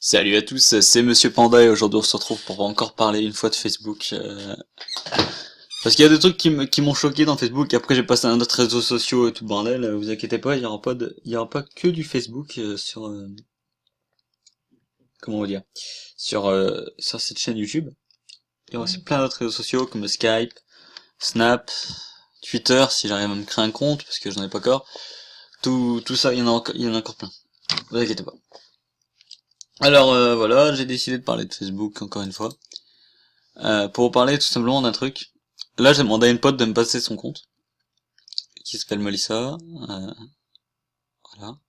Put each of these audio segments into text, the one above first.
Salut à tous, c'est Monsieur Panda et aujourd'hui on se retrouve pour encore parler une fois de Facebook. Parce qu'il y a des trucs qui m'ont choqué dans Facebook, après j'ai passé à un autre réseau social et tout le bordel, vous inquiétez pas, il y aura pas que du Facebook sur... comment vous dire sur cette chaîne YouTube. Il y aura aussi plein d'autres réseaux sociaux comme Skype, Snap, Twitter si j'arrive à me créer un compte parce que j'en ai pas encore. Tout ça, il y en a encore plein. Vous inquiétez pas. Alors voilà, j'ai décidé de parler de Facebook encore une fois. Pour vous parler tout simplement d'un truc. Là, j'ai demandé à une pote de me passer son compte, qui s'appelle Melissa. Voilà.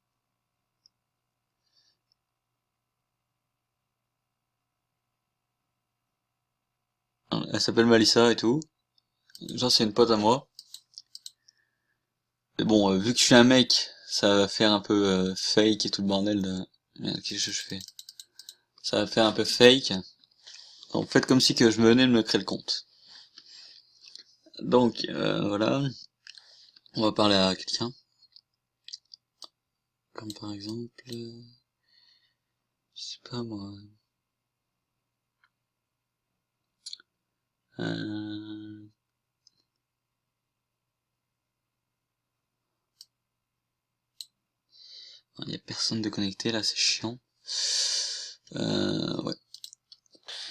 Elle s'appelle Melissa et tout. Genre, c'est une pote à moi. Mais bon, vu que je suis un mec, ça va faire un peu fake et tout le bordel de... Merde, qu'est-ce que je fais? Ça va faire un peu fake. Donc, faites comme si que je venais de me créer le compte. Donc, voilà. On va parler à quelqu'un. Comme par exemple... je sais pas moi... Euh... Il y a personne de connecté là, c'est chiant. Ouais.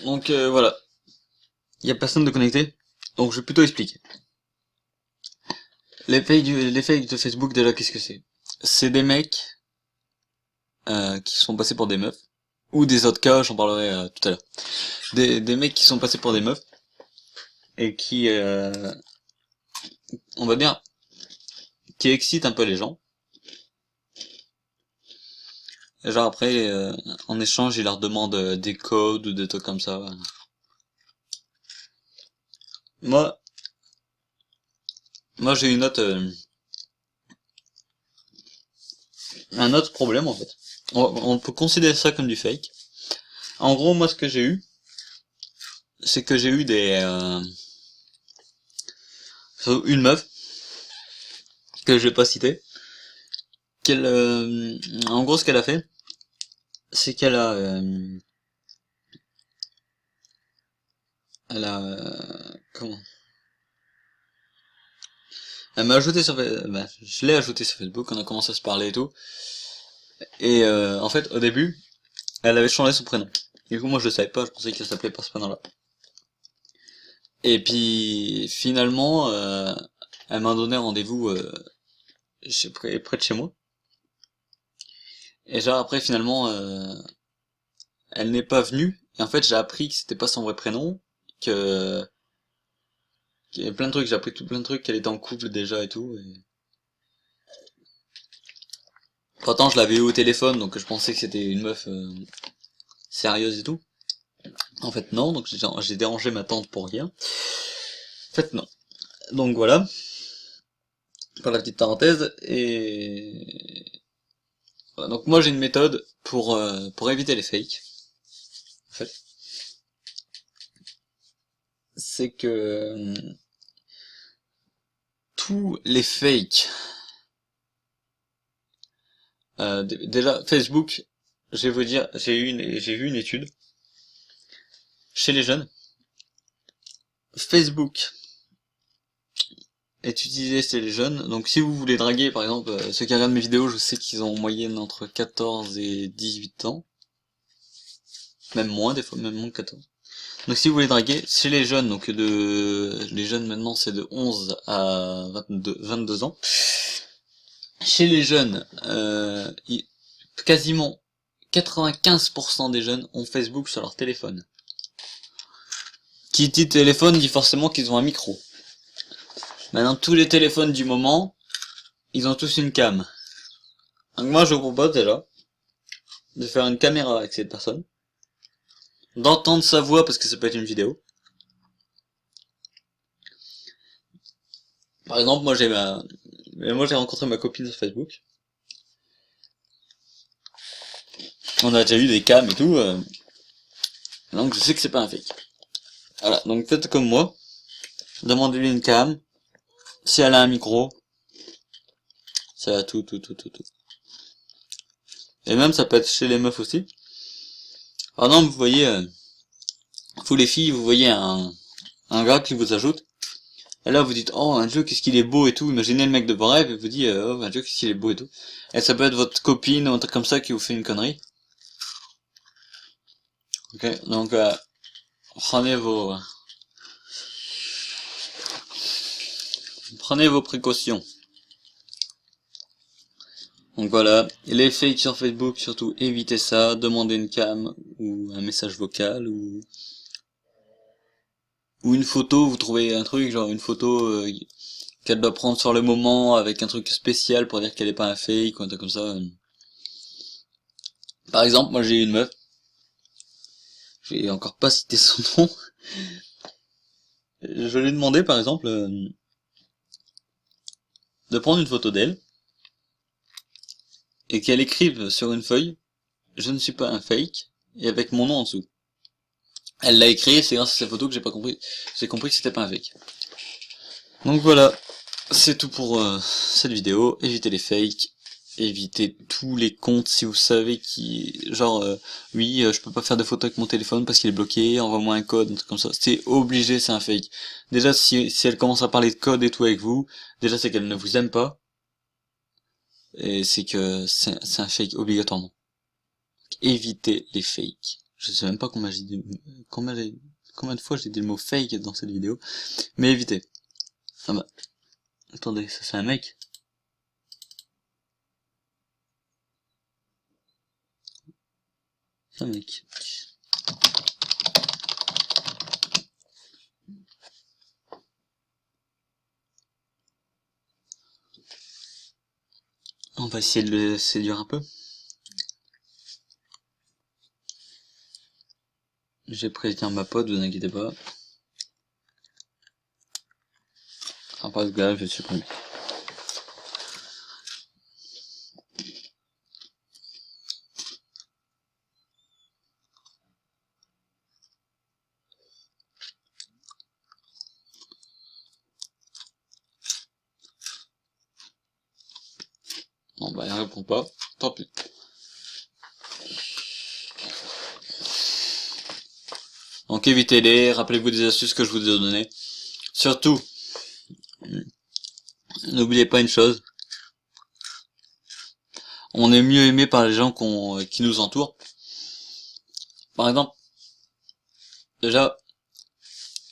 Donc voilà. Il y a personne de connecté. Donc je vais plutôt expliquer. Les fakes de Facebook déjà, qu'est-ce que c'est? C'est des mecs qui sont passés pour des meufs. Ou des autres cas, j'en parlerai tout à l'heure. Des mecs qui sont passés pour des meufs. Et qui, on va dire, qui excitent un peu les gens. Et genre après, en échange, ils leur demandent des codes ou des trucs comme ça. Moi, j'ai une autre, un autre problème en fait. On peut considérer ça comme du fake. En gros, moi, ce que j'ai eu, c'est que j'ai eu une meuf que je vais pas citer, qu'elle, en gros, ce qu'elle a fait, c'est qu'elle a, comment, elle m'a ajouté sur, je l'ai ajouté sur Facebook, on a commencé à se parler et tout, et en fait, au début, elle avait changé son prénom. Du coup, moi, je le savais pas, je pensais qu'elle s'appelait pas ce prénom-là. Et puis, finalement, elle m'a donné rendez-vous près de chez moi. Et genre après finalement elle n'est pas venue. Et en fait j'ai appris que c'était pas son vrai prénom, que qu'il y avait plein de trucs, j'ai appris tout plein de trucs, qu'elle était en couple déjà et tout. Et... pourtant je l'avais eu au téléphone donc je pensais que c'était une meuf sérieuse et tout. En fait non, donc j'ai dérangé ma tante pour rien. En fait non. Donc voilà, pour la petite parenthèse. Et voilà, donc moi j'ai une méthode pour éviter les fakes. En fait, c'est que tous les fakes, déjà Facebook, je vais vous dire, j'ai vu une étude chez les jeunes. Facebook est utilisé chez les jeunes, donc si vous voulez draguer, par exemple, ceux qui regardent mes vidéos, je sais qu'ils ont en moyenne entre 14 et 18 ans, même moins, des fois, même moins de 14. Donc si vous voulez draguer, chez les jeunes, donc les jeunes maintenant c'est de 11 à 22 ans, chez les jeunes, quasiment 95% des jeunes ont Facebook sur leur téléphone. Qui dit téléphone dit forcément qu'ils ont un micro. Maintenant, tous les téléphones du moment, ils ont tous une cam. Donc moi, je vous propose déjà de faire une caméra avec cette personne, d'entendre sa voix parce que ça peut être une vidéo. Par exemple, moi j'ai rencontré ma copine sur Facebook. On a déjà eu des cams et tout, donc je sais que c'est pas un fake. Voilà, donc faites comme moi, demandez-lui une cam, si elle a un micro, ça a tout. Et même ça peut être chez les meufs aussi. Par exemple, vous voyez, vous les filles, vous voyez un gars qui vous ajoute, et là vous dites, oh un dieu, qu'est-ce qu'il est beau et tout, imaginez le mec de vos rêves, et vous dit, oh un dieu, qu'est-ce qu'il est beau et tout. Et ça peut être votre copine ou un truc comme ça qui vous fait une connerie. Ok, donc prenez vos précautions. Donc voilà, les fakes sur Facebook, surtout évitez ça, demandez une cam ou un message vocal ou une photo, vous trouvez un truc genre une photo qu'elle doit prendre sur le moment avec un truc spécial pour dire qu'elle est pas un fake ou un truc comme ça. Par exemple, moi j'ai une meuf, j'ai encore pas cité son nom. Je lui ai demandé par exemple de prendre une photo d'elle et qu'elle écrive sur une feuille je ne suis pas un fake et avec mon nom en dessous. Elle l'a écrit, c'est grâce à cette photo que j'ai compris que c'était pas un fake. Donc voilà, c'est tout pour cette vidéo. Évitez les fakes, évitez tous les comptes si vous savez qui, genre oui, je peux pas faire de photos avec mon téléphone parce qu'il est bloqué, envoie-moi un code, un truc comme ça. C'est obligé, c'est un fake. Déjà si elle commence à parler de code et tout avec vous, déjà c'est qu'elle ne vous aime pas et c'est que c'est un fake obligatoirement. Donc, évitez les fakes. Je sais même pas combien de fois j'ai dit le mot fake dans cette vidéo, mais évitez. Ah bah, attendez, ça c'est un mec. C'est un mec. On va essayer de le séduire un peu. J'ai prévenu ma pote, vous inquiétez pas. Après ce gars, je vais le supprimer. Bon bah elle répond pas, tant pis. Donc évitez-les, rappelez-vous des astuces que je vous ai données. Surtout, n'oubliez pas une chose. On est mieux aimé par les gens qui nous entourent. Par exemple, déjà,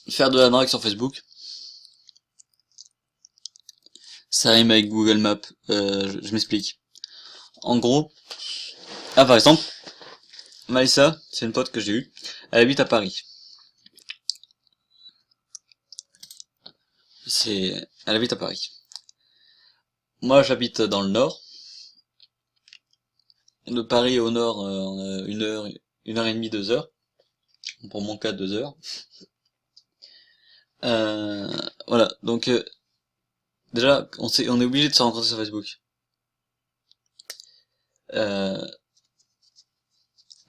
faire de la drague sur Facebook, ça rime avec Google Maps. Je m'explique. En gros, par exemple, Maïssa, c'est une pote que j'ai eue, elle habite à Paris. Elle habite à Paris. Moi, j'habite dans le nord. De Paris au nord, on a 1 heure et demie, 2 heures. Pour mon cas, 2 heures. Voilà, donc déjà, on est obligé de se rencontrer sur Facebook.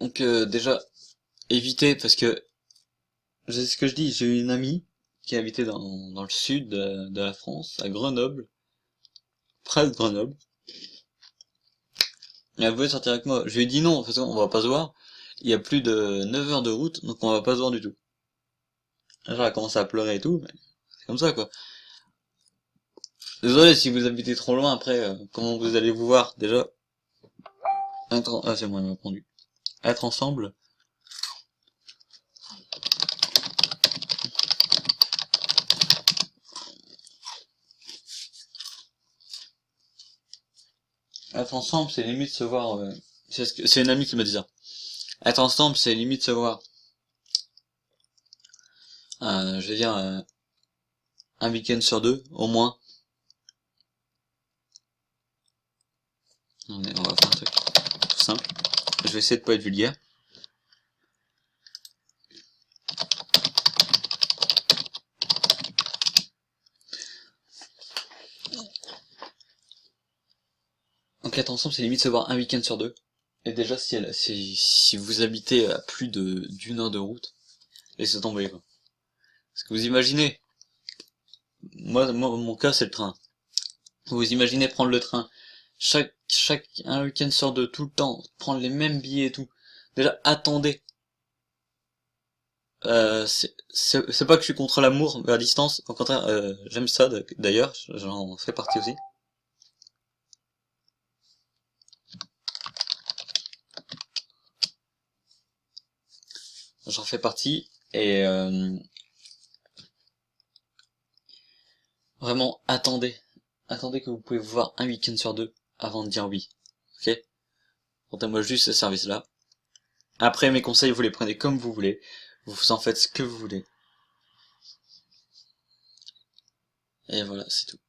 Donc déjà, évitez, parce que, c'est ce que je dis, j'ai eu une amie qui habitait dans le sud de la France, à Grenoble, près de Grenoble. Et elle voulait sortir avec moi. Je lui ai dit non, parce qu'on va pas se voir. Il y a plus de 9 heures de route, donc on va pas se voir du tout. Genre, elle a commencé à pleurer et tout, mais c'est comme ça, quoi. Désolé si vous habitez trop loin, après, comment vous allez vous voir, déjà? Ah, c'est moi, il m'a répondu. Être ensemble. Être ensemble, c'est limite se voir, c'est une amie qui m'a dit ça. Être ensemble, c'est limite se voir. Je vais dire, un week-end sur 2, au moins. On va faire un truc tout simple. Je vais essayer de pas être vulgaire. Donc être ensemble, c'est limite se voir un week-end sur 2. Et déjà, si vous habitez à plus d'une heure de route, laissez tomber, quoi. Parce que vous imaginez, moi mon cas c'est le train. Vous imaginez prendre le train, un week-end sur 2, tout le temps, prendre les mêmes billets et tout. Déjà, attendez. c'est pas que je suis contre l'amour à distance, au contraire, j'aime ça d'ailleurs, j'en fais partie aussi. J'en fais partie, et vraiment, attendez que vous pouvez vous voir un week-end sur 2 avant de dire oui, ok? Comptez-moi juste ce service-là. Après, mes conseils, vous les prenez comme vous voulez, vous en faites ce que vous voulez. Et voilà, c'est tout.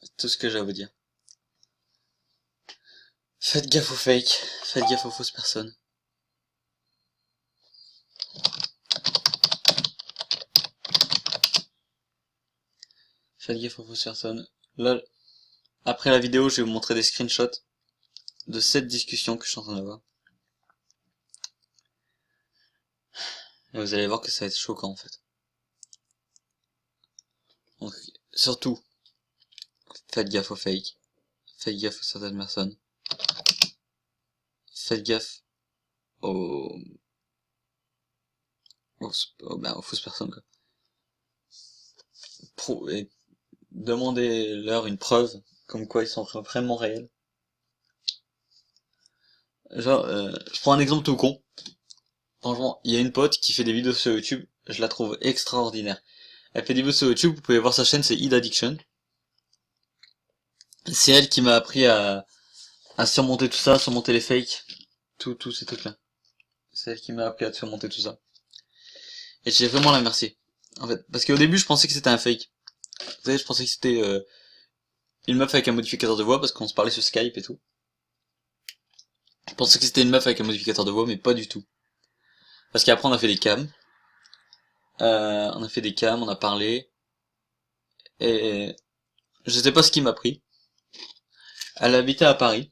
C'est tout ce que j'ai à vous dire. Faites gaffe aux fakes, faites gaffe aux fausses personnes. Faites gaffe aux fausses personnes. Là, après la vidéo, je vais vous montrer des screenshots de cette discussion que je suis en train d'avoir. Et vous allez voir que ça va être choquant en fait. Donc, surtout, faites gaffe aux fakes. Faites gaffe aux certaines personnes. Faites gaffe aux fausses personnes quoi. Et demandez-leur une preuve comme quoi ils sont vraiment réels. Genre, je prends un exemple tout con. Franchement, il y a une pote qui fait des vidéos sur YouTube, je la trouve extraordinaire. Elle fait des vidéos sur YouTube, vous pouvez voir sa chaîne, c'est Id Addiction. C'est elle qui m'a appris à surmonter tout ça, surmonter les fakes, tous ces trucs-là. C'est elle qui m'a appris à surmonter tout ça. Et j'ai vraiment la remercier. En fait, parce qu'au début, je pensais que c'était un fake. Vous savez, je pensais que c'était une meuf avec un modificateur de voix, parce qu'on se parlait sur Skype et tout. Je pensais que c'était une meuf avec un modificateur de voix, mais pas du tout. Parce qu'après, on a fait des cams. On a parlé. Et je sais pas ce qui m'a pris. Elle habitait à Paris.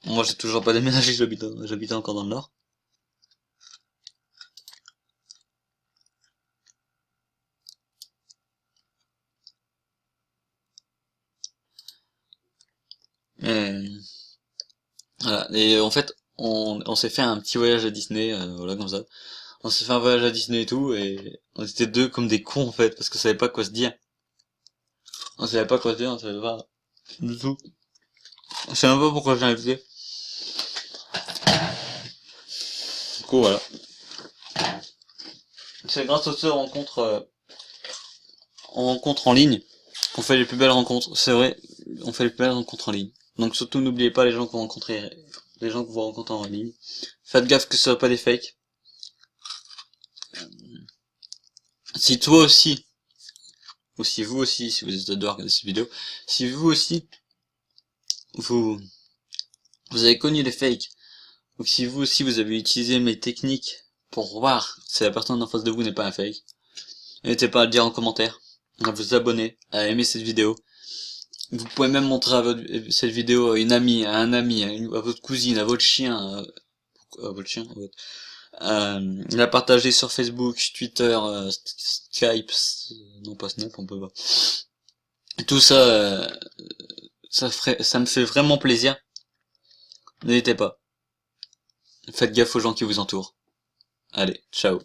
Moi, j'ai toujours pas déménagé, j'habitais encore dans le Nord. Et voilà. Et en fait, on s'est fait un petit voyage à Disney, voilà, comme ça. On s'est fait un voyage à Disney et tout, et on était deux comme des cons, en fait, parce qu'on savait pas quoi se dire. On savait pas quoi se dire, on savait pas du tout. Je sais même pas pourquoi j'ai invité. Du coup, voilà. C'est grâce aux deux rencontres en ligne qu'on fait les plus belles rencontres. C'est vrai, on fait les plus belles rencontres en ligne. Donc surtout, n'oubliez pas les gens que vous rencontrez, les gens que vous rencontrez en ligne. Faites gaffe que ce soit pas des fakes. Si toi aussi, ou si vous aussi, si vous êtes de regarder cette vidéo, si vous aussi, vous avez connu les fakes, ou si vous aussi vous avez utilisé mes techniques pour voir si la personne en face de vous n'est pas un fake, n'hésitez pas à le dire en commentaire, à vous abonner, à aimer cette vidéo. Vous pouvez même montrer cette vidéo à une amie, à un ami, à votre cousine, à votre chien, la partager sur Facebook, Twitter, Skype, non pas Snap, on peut pas. Tout ça, ça me fait vraiment plaisir. N'hésitez pas. Faites gaffe aux gens qui vous entourent. Allez, ciao.